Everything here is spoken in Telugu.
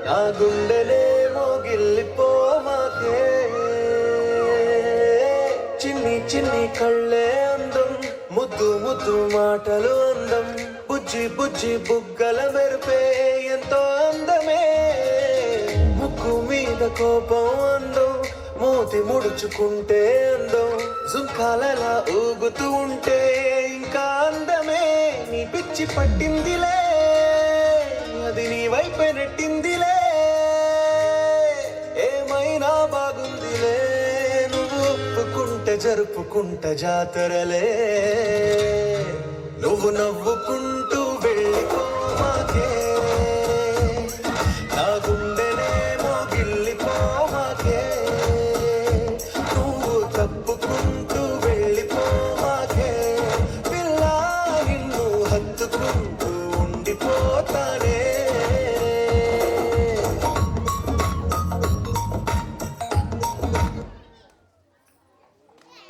నా గుండెలే మోగిల్లిపోమాకే. చిన్ని చిన్ని కళ్ళే అందం, ముద్దు ముద్దు మాటలు అందం, బుజ్జి బుజ్జి బుగ్గల మెరుపే ఎంతో అందమే. ముక్కు మీద కోపం అందం, మూతి ముడుచుకుంటే అందం, జుంకాలలా ఊగుతూ ఉంటే ఇంకా అందమే. నీ పిచ్చి పట్టిందిలే, అది నీ వైపే నెట్టిందిలే. ఏమైనా బాగుందిలే, నువ్వు ఒప్పుకుంటే జరుపుకుంట జాతరలే. నువ్వు నవ్వుకుంటే